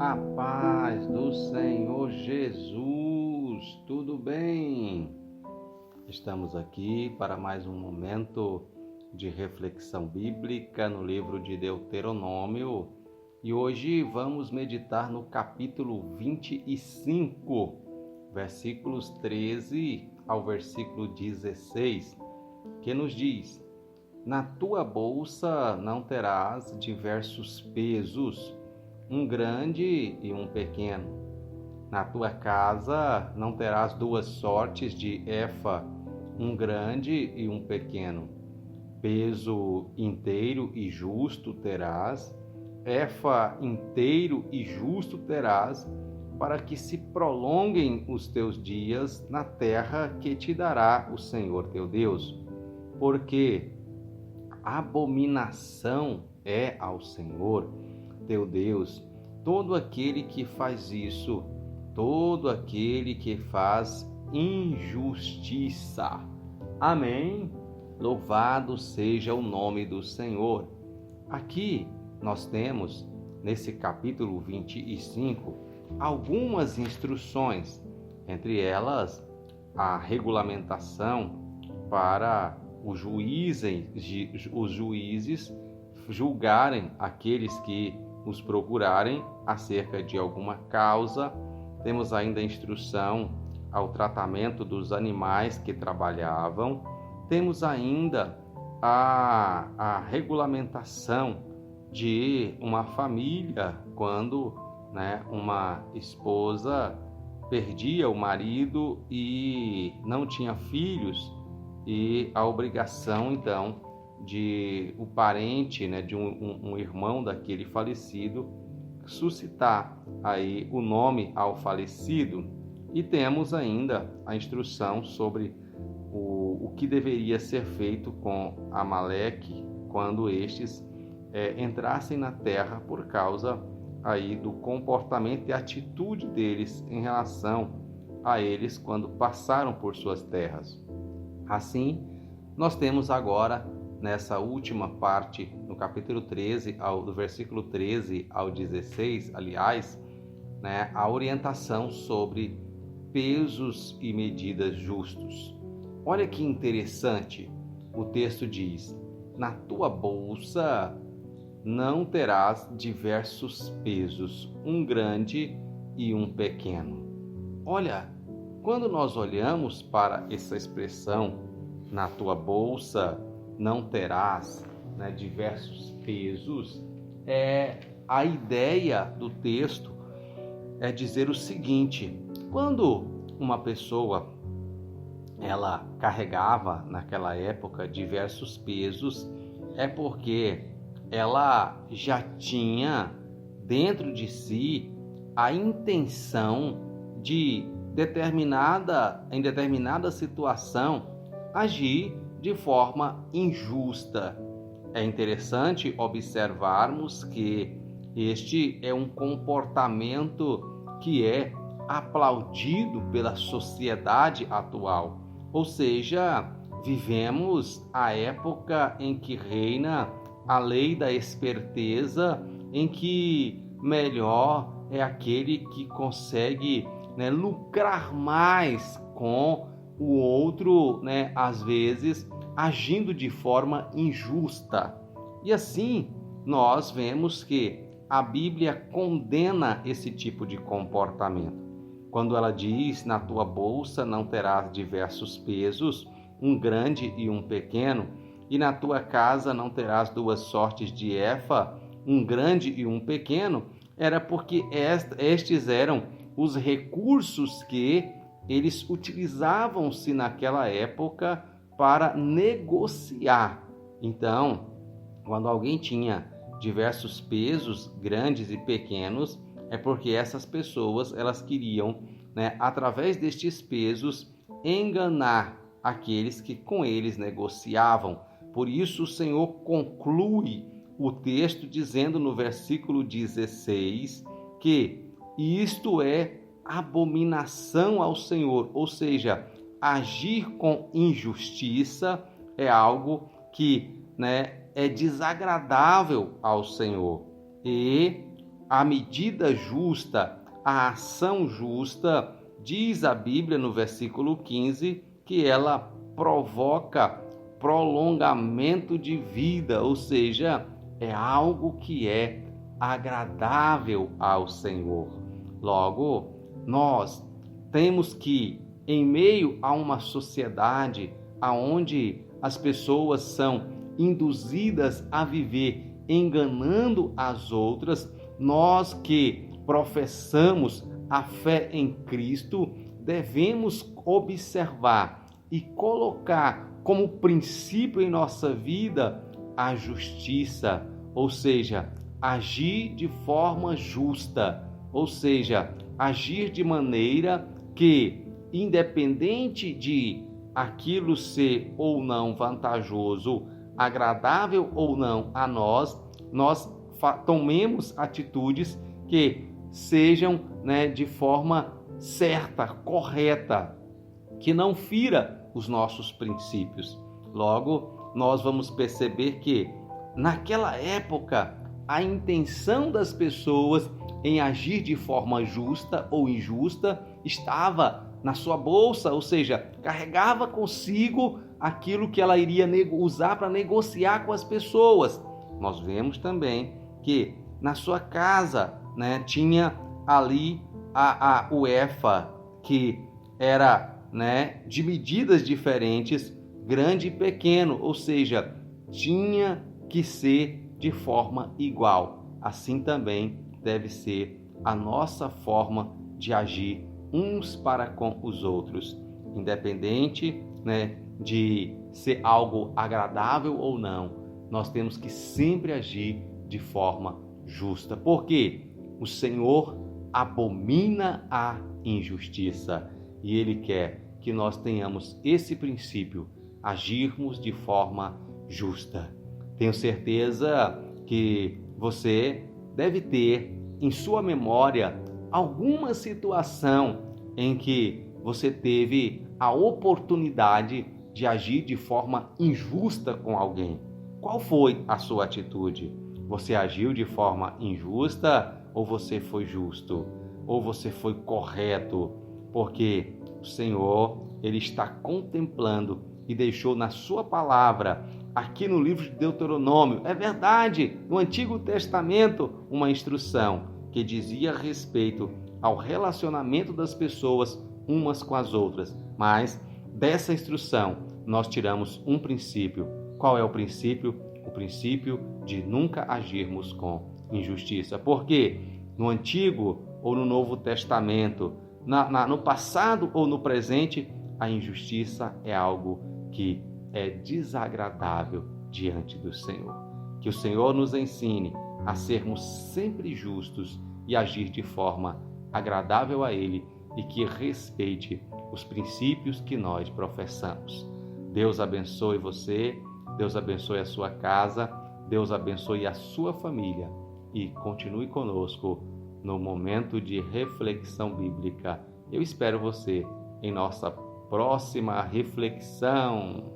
A paz do Senhor Jesus, tudo bem? Estamos aqui para mais um momento de reflexão bíblica no livro de Deuteronômio e hoje vamos meditar no capítulo 25, versículos 13 ao versículo 16, que nos diz: Na tua bolsa não terás diversos pesos, um grande e um pequeno. Na tua casa não terás duas sortes de efa, um grande e um pequeno. Peso inteiro e justo terás, efa inteiro e justo terás, para que se prolonguem os teus dias na terra que te dará o Senhor teu Deus. Porque abominação é ao Senhor teu Deus todo aquele que faz isso, todo aquele que faz injustiça. Amém? Louvado seja o nome do Senhor. Aqui nós temos, nesse capítulo 25, algumas instruções, entre elas a regulamentação para os juízes julgarem aqueles que os procurarem acerca de alguma causa. Temos ainda a instrução ao tratamento dos animais que trabalhavam. Temos ainda a regulamentação de uma família quando uma esposa perdia o marido e não tinha filhos, e a obrigação então de o parente, de um irmão daquele falecido suscitar aí o nome ao falecido. E temos ainda a instrução sobre o que deveria ser feito com Amaleque quando estes entrassem na terra por causa aí do comportamento e atitude deles em relação a eles quando passaram por suas terras. Assim, nós temos agora, nessa última parte, no capítulo 13, do versículo 13 ao 16, aliás, a orientação sobre pesos e medidas justos. Olha que interessante, o texto diz: na tua bolsa não terás diversos pesos, um grande e um pequeno. Olha, quando nós olhamos para essa expressão, na tua bolsa não terás diversos pesos, a ideia do texto é dizer o seguinte: quando uma pessoa ela carregava naquela época diversos pesos, é porque ela já tinha dentro de si a intenção de em determinada situação agir de forma injusta. É interessante observarmos que este é um comportamento que é aplaudido pela sociedade atual. Ou seja, vivemos a época em que reina a lei da esperteza, em que melhor é aquele que consegue lucrar mais com o outro, às vezes agindo de forma injusta. E assim nós vemos que a Bíblia condena esse tipo de comportamento. Quando ela diz: na tua bolsa não terás diversos pesos, um grande e um pequeno, e na tua casa não terás duas sortes de efa, um grande e um pequeno, era porque estes eram os recursos que eles utilizavam-se naquela época para negociar. Então, quando alguém tinha diversos pesos, grandes e pequenos, é porque essas pessoas elas queriam, através destes pesos, enganar aqueles que com eles negociavam. Por isso o Senhor conclui o texto dizendo no versículo 16 que isto é abominação ao Senhor, ou seja, agir com injustiça é algo que é desagradável ao Senhor. E a medida justa, a ação justa, diz a Bíblia no versículo 15 que ela provoca prolongamento de vida, ou seja, é algo que é agradável ao Senhor. Logo, nós temos que, em meio a uma sociedade onde as pessoas são induzidas a viver enganando as outras, nós que professamos a fé em Cristo, devemos observar e colocar como princípio em nossa vida a justiça, ou seja, agir de forma justa, ou seja, agir de maneira que, independente de aquilo ser ou não vantajoso, agradável ou não a nós tomemos atitudes que sejam, de forma certa, correta, que não fira os nossos princípios. Logo, nós vamos perceber que, naquela época, a intenção das pessoas em agir de forma justa ou injusta estava na sua bolsa, ou seja, carregava consigo aquilo que ela iria usar para negociar com as pessoas. Nós vemos também que na sua casa, tinha ali o efa, que era, de medidas diferentes, grande e pequeno, ou seja, tinha que ser de forma igual. Assim também deve ser a nossa forma de agir uns para com os outros, independente, de ser algo agradável ou não. Nós temos que sempre agir de forma justa, porque o Senhor abomina a injustiça e Ele quer que nós tenhamos esse princípio, agirmos de forma justa. Tenho certeza que você deve ter em sua memória alguma situação em que você teve a oportunidade de agir de forma injusta com alguém. Qual foi a sua atitude? Você agiu de forma injusta ou você foi justo? Ou você foi correto? Porque o Senhor, Ele está contemplando e deixou na sua palavra, aqui no livro de Deuteronômio, é verdade, no Antigo Testamento, uma instrução que dizia respeito ao relacionamento das pessoas umas com as outras. Mas dessa instrução nós tiramos um princípio. Qual é o princípio? O princípio de nunca agirmos com injustiça. Porque no Antigo ou no Novo Testamento, no passado ou no presente, a injustiça é algo que é desagradável diante do Senhor. Que o Senhor nos ensine a sermos sempre justos e agir de forma agradável a Ele e que respeite os princípios que nós professamos. Deus abençoe você, Deus abençoe a sua casa, Deus abençoe a sua família e continue conosco no momento de reflexão bíblica. Eu espero você em nossa próxima reflexão.